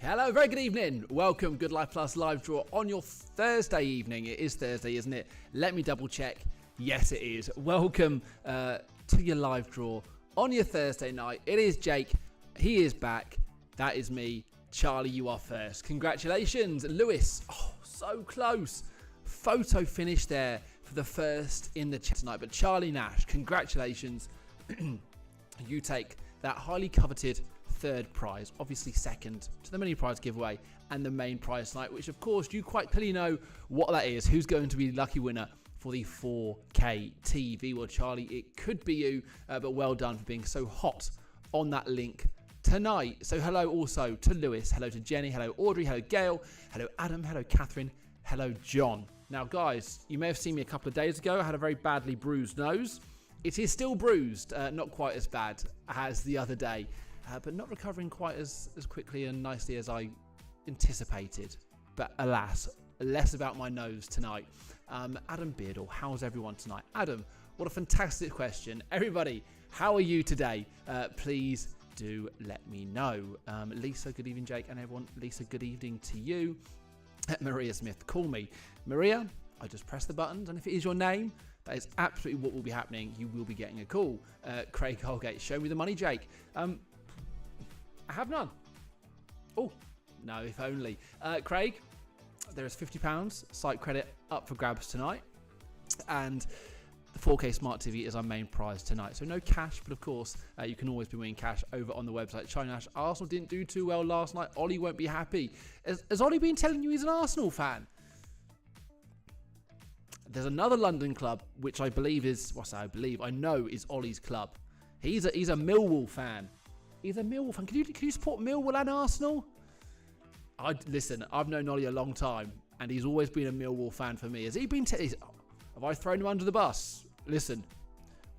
Hello, very good evening. Welcome, Good Life Plus live draw on your Thursday evening. It is Thursday, isn't it? Let me double check. Yes, it is. Welcome to your live draw on your Thursday night. It is Jake. He is back. That is me. Charlie, you are first. Congratulations. Lewis, so close. Photo finish there for the first in the chat tonight. But Charlie Nash, congratulations. You take that highly coveted third prize, obviously second to the mini prize giveaway and the main prize tonight, which of course you quite clearly know what that is. Who's going to be the lucky winner for the 4K TV? Well, Charlie, it could be you, but well done for being so hot on that link tonight. So hello also to Lewis, hello to Jenny, hello Audrey, hello Gail, hello Adam, hello Catherine, hello John. Now guys, you may have seen me a couple of days ago. I had a very badly bruised nose. It is still bruised, not quite as bad as the other day, but not recovering quite as quickly and nicely as I anticipated. But alas, less about my nose tonight. Adam Beardall, how's everyone tonight? Adam, what a fantastic question. Everybody, how are you today? Please do let me know. Lisa, good evening, Jake, and everyone. Lisa, good evening to you. Maria Smith, call me. Maria, I just press the buttons, and if it is your name, that is absolutely what will be happening. You will be getting a call. Craig Holgate, show me the money, Jake. I have none. Oh, no, if only. Craig, there is £50 site credit up for grabs tonight. And the 4K Smart TV is our main prize tonight. So no cash, but of course, you can always be winning cash over on the website. Charlie Nash, Arsenal didn't do too well last night. Ollie won't be happy. Has Ollie been telling you he's an Arsenal fan? There's another London club, which I believe is, I know is Ollie's club. He's a Millwall fan. He's a Millwall fan. Can you support Millwall and Arsenal? Listen, I've known Ollie a long time, and he's always been a Millwall fan for me. Has he been? Have I thrown him under the bus? Listen,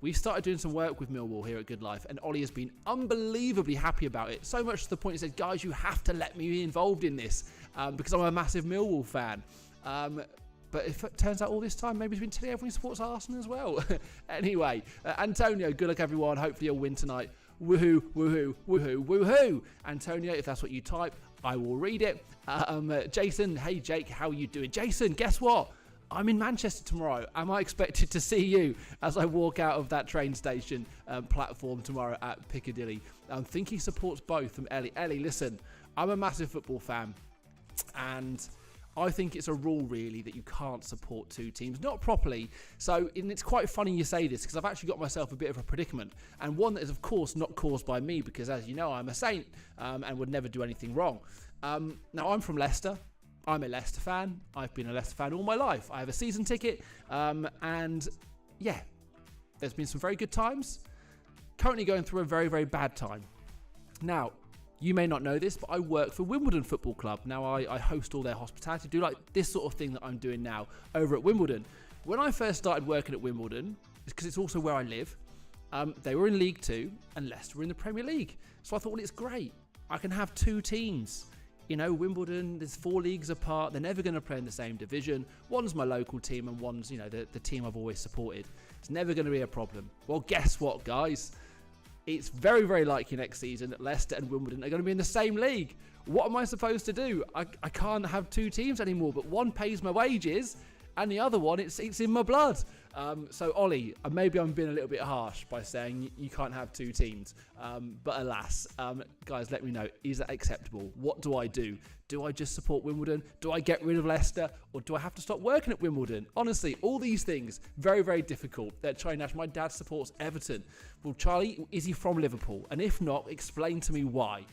we started doing some work with Millwall here at Good Life, and Ollie has been unbelievably happy about it. So much to the point he said, "Guys, you have to let me be involved in this because I'm a massive Millwall fan." But if it turns out all this time, maybe he's been telling everyone he supports Arsenal as well. Anyway, Antonio, good luck everyone. Hopefully you'll win tonight. Woohoo, woohoo, woohoo, woohoo. Antonio, if that's what you type, I will read it. Jason, hey Jake, how are you doing? Jason, guess what? I'm in Manchester tomorrow. Am I expected to see you as I walk out of that train station platform tomorrow at Piccadilly? I think he supports both from Ellie. Ellie, listen, I'm a massive football fan, and I think it's a rule, really, that you can't support two teams, not properly. So, and it's quite funny you say this, because I've actually got myself a bit of a predicament, and one that is, of course, not caused by me, because, as you know, I'm a saint and would never do anything wrong. Now, I'm from Leicester. I'm a Leicester fan. I've been a Leicester fan all my life. I have a season ticket, and yeah, there's been some very good times. Currently going through a very, very bad time. Now, you may not know this, but I work for Wimbledon Football Club. Now, I host all their hospitality, do like this sort of thing that I'm doing now over at Wimbledon. When I first started working at Wimbledon, because it's also where I live, they were in League 2 and Leicester were in the Premier League. So I thought, well, it's great. I can have two teams. You know, Wimbledon, there's 4 leagues apart. They're never going to play in the same division. One's my local team and one's, you know, the team I've always supported. It's never going to be a problem. Well, guess what, guys? It's very, very likely next season that Leicester and Wimbledon are going to be in the same league. What am I supposed to do? I can't have two teams anymore, but one pays my wages and the other one, it's in my blood. So, Ollie, maybe I'm being a little bit harsh by saying you can't have two teams. But alas, guys, let me know. Is that acceptable? What do I do? Do I just support Wimbledon? Do I get rid of Leicester? Or do I have to stop working at Wimbledon? Honestly, all these things, very, very difficult. Charlie Nash, my dad supports Everton. Well, Charlie, is he from Liverpool? And if not, explain to me why.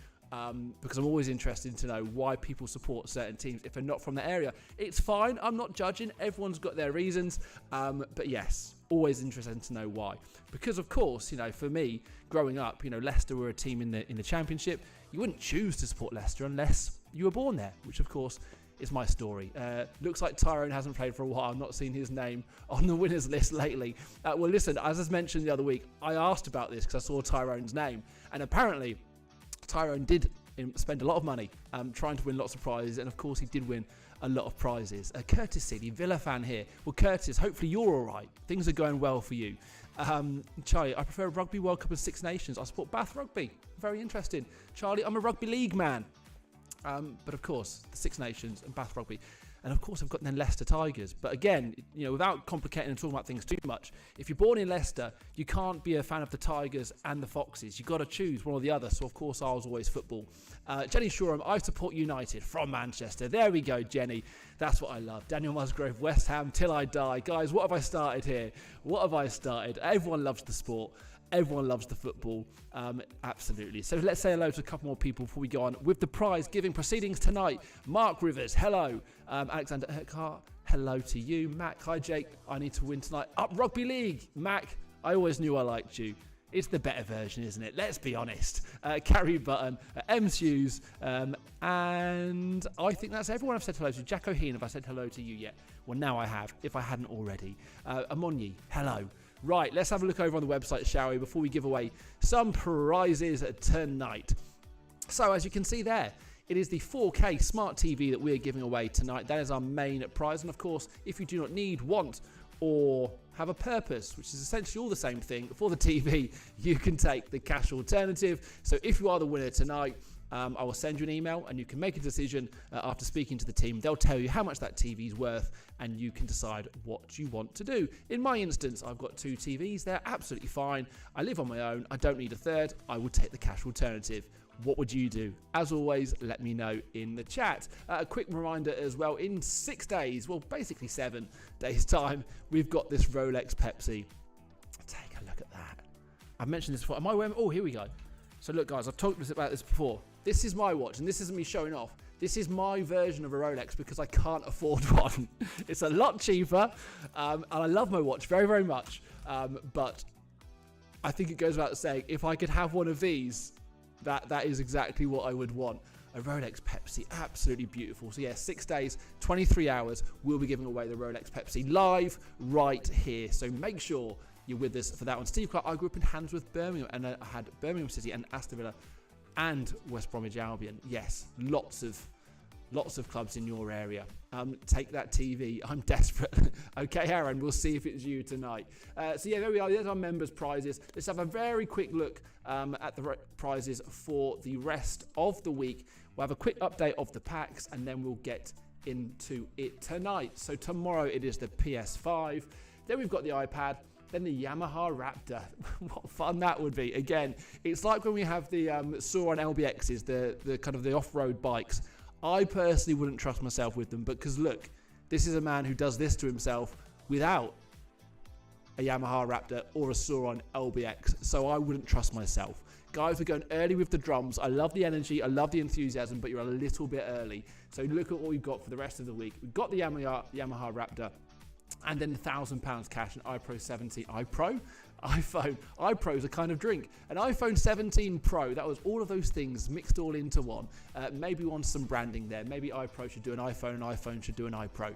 Because I'm always interested to know why people support certain teams if they're not from the area. It's fine. I'm not judging. Everyone's got their reasons. But yes, always interested to know why. Because of course, you know, for me, growing up, you know, Leicester were a team in the Championship. You wouldn't choose to support Leicester unless you were born there, which of course is my story. Looks like Tyrone hasn't played for a while. I've not seen his name on the winners list lately. Well, listen, as I mentioned the other week, I asked about this because I saw Tyrone's name, and apparently Tyrone did spend a lot of money trying to win lots of prizes, and of course he did win a lot of prizes. Curtis Seeley, Villa fan here. Well, Curtis, hopefully you're all right. Things are going well for you. Charlie, I prefer Rugby World Cup and Six Nations. I support Bath Rugby. Very interesting. Charlie, I'm a rugby league man. But of course, the Six Nations and Bath Rugby. And of course, I've got then Leicester Tigers. But again, without complicating and talking about things too much, if you're born in Leicester, you can't be a fan of the Tigers and the Foxes. You've got to choose one or the other. So, of course, I was always football. Jenny Shoreham, I support United from Manchester. There we go, Jenny. That's what I love. Daniel Musgrove, West Ham, till I die. Guys, what have I started here? What have I started? Everyone loves the sport. Everyone loves the football, absolutely. So let's say hello to a couple more people before we go on with the prize giving proceedings tonight. Mark Rivers, hello. Alexander Eckhart, hello to you. Mac, hi Jake, I need to win tonight. Up Rugby League. Mac, I always knew I liked you. It's the better version, isn't it? Let's be honest. Carrie Button, M. Hughes, and I think that's everyone I've said hello to. Jack O'Heen, have I said hello to you yet? Well, now I have, if I hadn't already. Amonyi, hello. Right, let's have a look over on the website, shall we, before we give away some prizes tonight. So, as you can see there, it is the 4K Smart TV that we're giving away tonight. That is our main prize. And, of course, if you do not need, want, or have a purpose, which is essentially all the same thing, for the TV, you can take the cash alternative. So, if you are the winner tonight, I will send you an email and you can make a decision after speaking to the team. They'll tell you how much that TV is worth and you can decide what you want to do. In my instance, I've got 2 TVs. They're absolutely fine. I live on my own. I don't need a third. I will take the cash alternative. What would you do? As always, let me know in the chat. A quick reminder as well, in 6 days, well, basically 7 days time, we've got this Rolex Pepsi. Take a look at that. I've mentioned this before. Am I wearing? Oh, here we go. So look, guys, I've talked about this before. This is my watch, and this isn't me showing off. This is my version of a Rolex because I can't afford one. It's a lot cheaper, and I love my watch very, very much. But I think it goes without saying, if I could have one of these, that is exactly what I would want. A Rolex Pepsi, absolutely beautiful. So yeah, 6 days, 23 hours, we'll be giving away the Rolex Pepsi live right here. So make sure you're with us for that one. Steve Clark, I grew up in Handsworth, Birmingham, and I had Birmingham City and Aston Villa and West Bromwich Albion. Yes, lots of clubs in your area. Take that TV. I'm desperate. Okay, Aaron, we'll see if it's you tonight. So yeah, there we are. There's our members' prizes. Let's have a very quick look at the prizes for the rest of the week. We'll have a quick update of the packs and then we'll get into it tonight. So tomorrow it is the PS5. Then we've got the iPad. Then the Yamaha Raptor. What fun that would be. Again, it's like when we have the Sauron LBXs, the kind of the off-road bikes. I personally wouldn't trust myself with them because look, this is a man who does this to himself without a Yamaha Raptor or a Sauron LBX. So I wouldn't trust myself. Guys, we're going early with the drums. I love the energy. I love the enthusiasm, but you're a little bit early. So look at what we've got for the rest of the week. We've got the Yamaha Raptor. And then £1,000 cash, an iPro 17. iPro? iPhone. iPro's a kind of drink. An iPhone 17 Pro. That was all of those things mixed all into one. Maybe we want some branding there. Maybe iPro should do an iPhone and iPhone should do an iPro.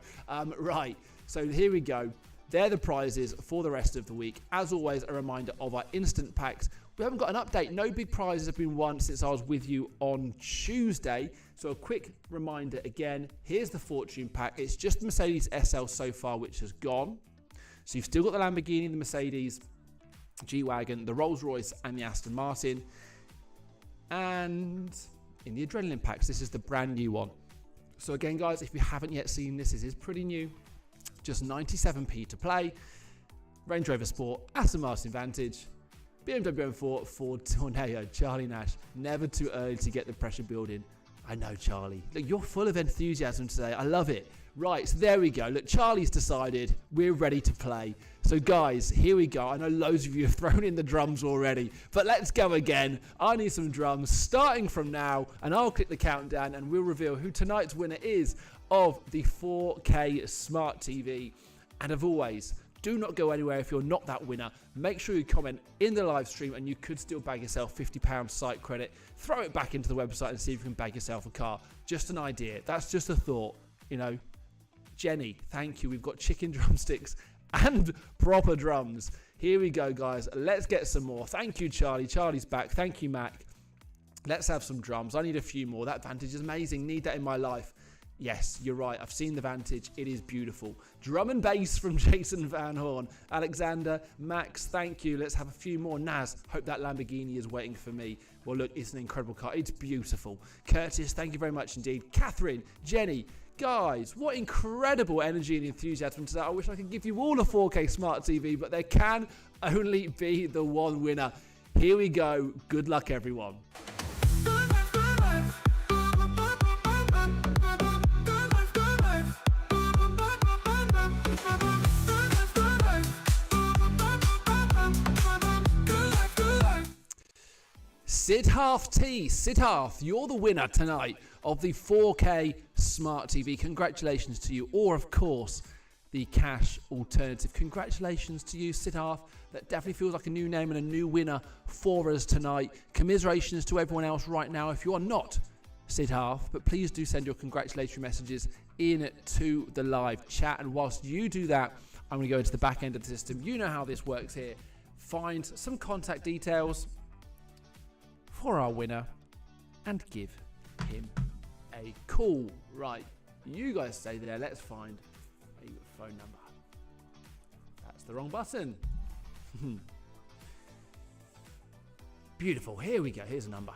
Right. So here we go. They're the prizes for the rest of the week. As always, a reminder of our instant packs. We haven't got an update. No big prizes have been won since I was with you on Tuesday. So a quick reminder again. Here's the Fortune pack. It's just the Mercedes SL so far, which has gone. So you've still got the Lamborghini, the Mercedes G-Wagon, the Rolls-Royce and the Aston Martin. And in the Adrenaline packs, this is the brand new one. So again, guys, if you haven't yet seen this, this is pretty new. Just 97p to play. Range Rover Sport, Aston Martin Vantage, BMW M4, Ford Tornado, Charlie Nash. Never too early to get the pressure building. I know, Charlie. Look, you're full of enthusiasm today. I love it. Right, so there we go. Look, Charlie's decided we're ready to play. So guys, here we go. I know loads of you have thrown in the drums already, but let's go again. I need some drums starting from now, and I'll click the countdown and we'll reveal who tonight's winner is of the 4K Smart TV. And as always, do not go anywhere if you're not that winner. Make sure you comment in the live stream and you could still bag yourself £50 site credit. Throw it back into the website and see if you can bag yourself a car. Just an idea. That's just a thought, you know. Jenny, thank you. We've got chicken drumsticks and proper drums. Here we go, guys. Let's get some more. Thank you, Charlie. Charlie's back. Thank you, Mac. Let's have some drums. I need a few more. That Vantage is amazing. Need that in my life. Yes, you're right. I've seen the Vantage. It is beautiful. Drum and bass from Jason Van Horn. Alexander, Max, thank you. Let's have a few more. Naz, hope that Lamborghini is waiting for me. Well, look, it's an incredible car. It's beautiful. Curtis, thank you very much indeed. Catherine, Jenny, guys, what incredible energy and enthusiasm today. I wish I could give you all a 4K smart TV, but there can only be the one winner. Here we go. Good luck, everyone. Siddharth T. Siddharth, you're the winner tonight of the 4K Smart TV. Congratulations to you. Or, of course, the cash alternative. Congratulations to you, Siddharth. That definitely feels like a new name and a new winner for us tonight. Commiserations to everyone else right now if you are not Siddharth, but please do send your congratulatory messages in to the live chat. And whilst you do that, I'm going to go into the back end of the system. You know how this works here. Find some contact details for our winner and give him a call. Right, you guys stay there. Let's find a phone number. That's the wrong button. Beautiful. Here we go. Here's a number.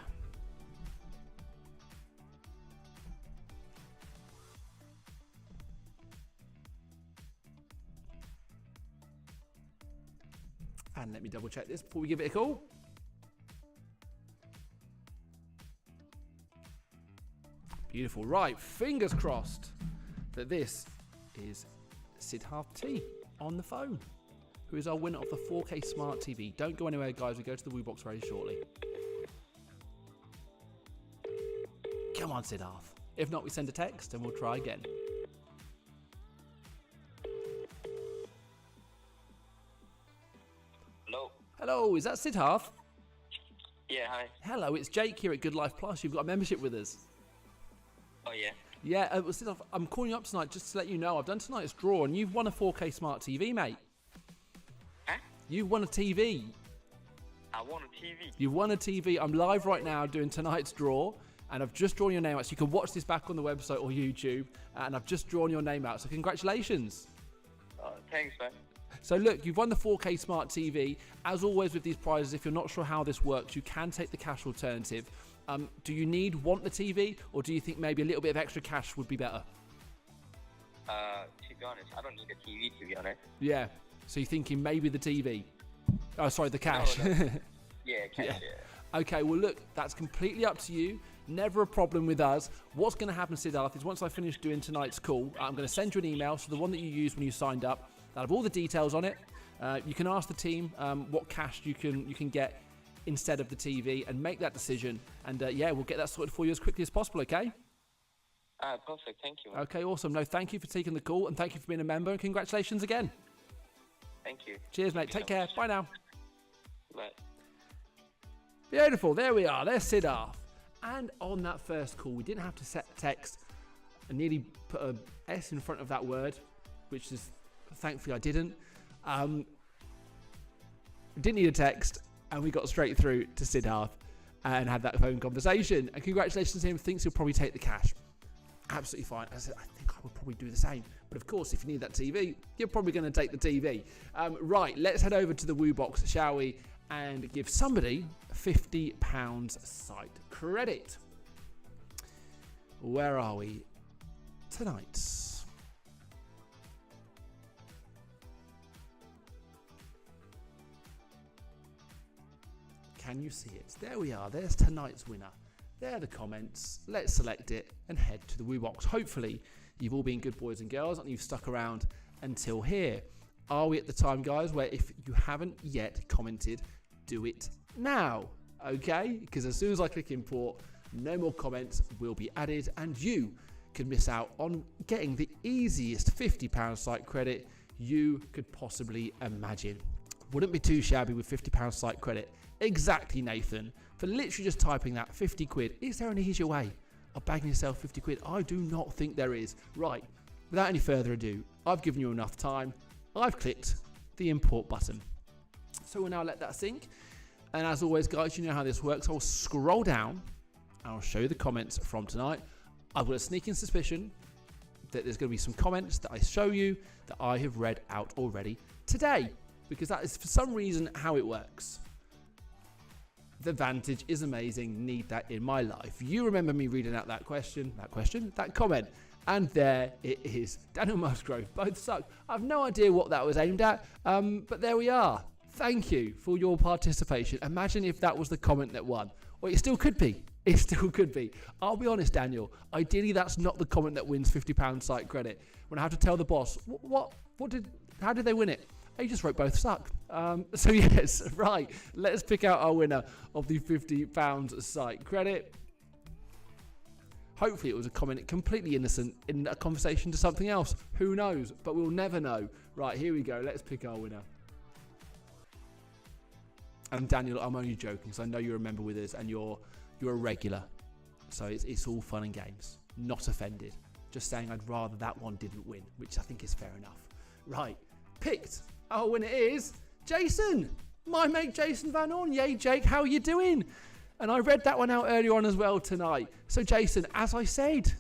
And let me double check this before we give it a call. Beautiful. Right, fingers crossed that this is Siddharth T on the phone, who is our winner of the 4K Smart TV. Don't go anywhere, guys. We go to the WooBox very shortly. Come on, Siddharth. If not, we send a text and we'll try again. Hello. Hello, is that Siddharth? Yeah, hi. Hello, it's Jake here at Good Life Plus. You've got a membership with us. Oh, yeah. Yeah, Siddharth, I'm calling you up tonight just to let you know I've done tonight's draw and you've won a 4K Smart TV, mate. Huh? You've won a TV. I won a TV. You've won a TV. I'm live right now doing tonight's draw, and I've just drawn your name out. So you can watch this back on the website or YouTube, and I've just drawn your name out. So congratulations. Thanks, man. So look, you've won the 4K Smart TV. As always with these prizes, if you're not sure how this works, you can take the cash alternative. Do you want the TV, or do you think maybe a little bit of extra cash would be better? To be honest, I don't need a TV, to be honest. Yeah. So you're thinking maybe the TV? Oh, sorry, the cash. No. Yeah, cash, yeah. Okay, well, look, that's completely up to you. Never a problem with us. What's going to happen, Siddharth, is once I finish doing tonight's call, I'm going to send you an email, so the one that you used when you signed up, that'll have all the details on it. You can ask the team what cash you can get instead of the TV and make that decision. And yeah, we'll get that sorted for you as quickly as possible, okay? Perfect. Thank you. Okay, awesome. No, thank you for taking the call and thank you for being a member and congratulations again. Thank you. Cheers, mate. Take care. Bye now. Bye. Beautiful. There we are. There's Siddharth. And on that first call, we didn't have to set text. I nearly put a S in front of that word, which is thankfully I didn't. Didn't need a text, and we got straight through to Siddharth and had that phone conversation. And congratulations to him. Thinks he'll probably take the cash. Absolutely fine. I said, I think I would probably do the same. But of course, if you need that TV, you're probably going to take the TV. Right, let's head over to the WooBox, shall we? And give somebody £50 site credit. Where are we tonight? Can you see it? There we are. There's tonight's winner. There are the comments. Let's select it and head to the WooBox. Hopefully, you've all been good boys and girls and you've stuck around until here. Are we at the time, guys, where if you haven't yet commented, do it now, okay? Because as soon as I click import, no more comments will be added and you can miss out on getting the easiest £50 site credit you could possibly imagine. Wouldn't be too shabby with £50 site credit. Exactly, Nathan. For literally just typing that 50 quid. Is there an easier way of bagging yourself 50 quid? I do not think there is. Right, without any further ado, I've given you enough time. I've clicked the import button. So we'll now let that sink. And as always, guys, you know how this works. I'll scroll down and I'll show you the comments from tonight. I've got a sneaking suspicion that there's going to be some comments that I show you that I have read out already today, because that is for some reason how it works. The Vantage is amazing. Need that in my life. You remember me reading out that comment. And there it is. Daniel Musgrove, both suck. I have no idea what that was aimed at, but there we are. Thank you for your participation. Imagine if that was the comment that won. Or it still could be. It still could be. I'll be honest, Daniel. Ideally, that's not the comment that wins £50 site credit. When I have to tell the boss, how did they win it? He just wrote both suck. So yes, right. Let's pick out our winner of the £50 site credit. Hopefully it was a comment completely innocent in a conversation to something else. Who knows? But we'll never know. Right, here we go. Let's pick our winner. And Daniel, I'm only joking because I know you're a member with us and you're a regular. So it's all fun and games. Not offended. Just saying I'd rather that one didn't win, which I think is fair enough. Right, picked. Our winner is Jason. My mate Jason Van Orn. Yay, Jake, how are you doing? And I read that one out earlier on as well tonight. So Jason, as I said,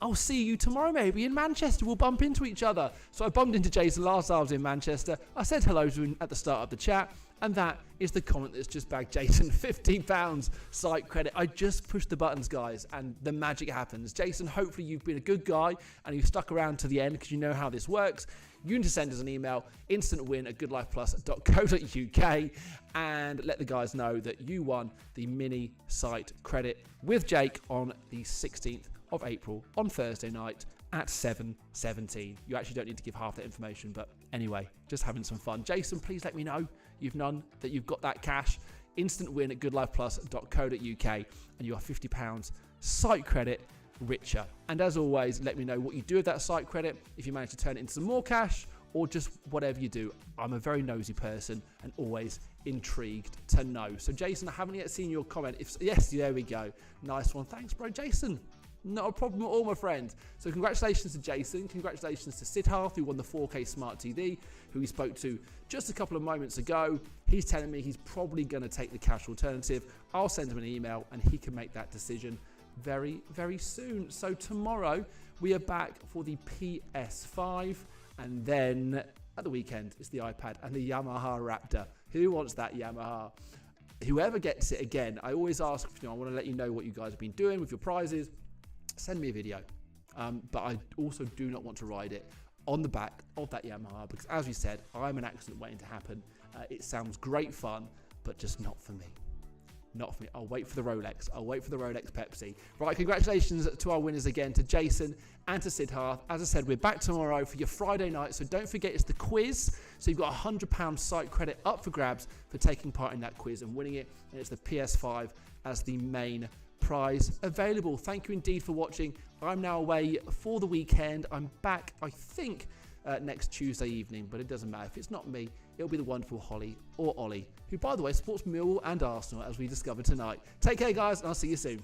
I'll see you tomorrow maybe in Manchester. We'll bump into each other. So I bumped into Jason last time I was in Manchester. I said hello to him at the start of the chat. And that is the comment that's just bagged Jason £50 site credit. I just pushed the buttons, guys, and the magic happens. Jason, hopefully you've been a good guy and you've stuck around to the end because you know how this works. You need to send us an email, instantwin@goodlifeplus.co.uk, and let the guys know that you won the mini site credit with Jake on the 16th of April on Thursday night at 7:17. You actually don't need to give half that information, but anyway, just having some fun. Jason, please let me know that you've got that cash. instantwin@goodlifeplus.co.uk, and you are £50 site credit richer. And as always, let me know what you do with that site credit, if you manage to turn it into some more cash or just whatever you do. I'm a very nosy person and always intrigued to know. So Jason, I haven't yet seen your comment. Yes, there we go. Nice one. Thanks, bro. Jason, not a problem at all, my friend. So congratulations to Jason. Congratulations to Siddharth, who won the 4K Smart TV, who we spoke to just a couple of moments ago. He's telling me he's probably going to take the cash alternative. I'll send him an email and he can make that decision very, very soon. So tomorrow we are back for the PS5, and then at the weekend it's the iPad and the Yamaha Raptor. Who wants that Yamaha? Whoever gets it, again, I always ask, I want to let you know what you guys have been doing with your prizes. Send me a video. But I also do not want to ride it on the back of that Yamaha because, as we said, I'm an accident waiting to happen. It sounds great fun, but just not for me. Not for me. I'll wait for the Rolex. I'll wait for the Rolex Pepsi. Right, congratulations to our winners again, to Jason and to Siddharth. As I said, we're back tomorrow for your Friday night, so don't forget it's the quiz. So you've got £100 site credit up for grabs for taking part in that quiz and winning it, and it's the PS5 as the main prize available. Thank you indeed for watching. I'm now away for the weekend. I'm back, I think, next Tuesday evening, but it doesn't matter. If it's not me, it'll be the wonderful Holly or Ollie, who, by the way, supports Millwall and Arsenal, as we discovered tonight. Take care, guys, and I'll see you soon.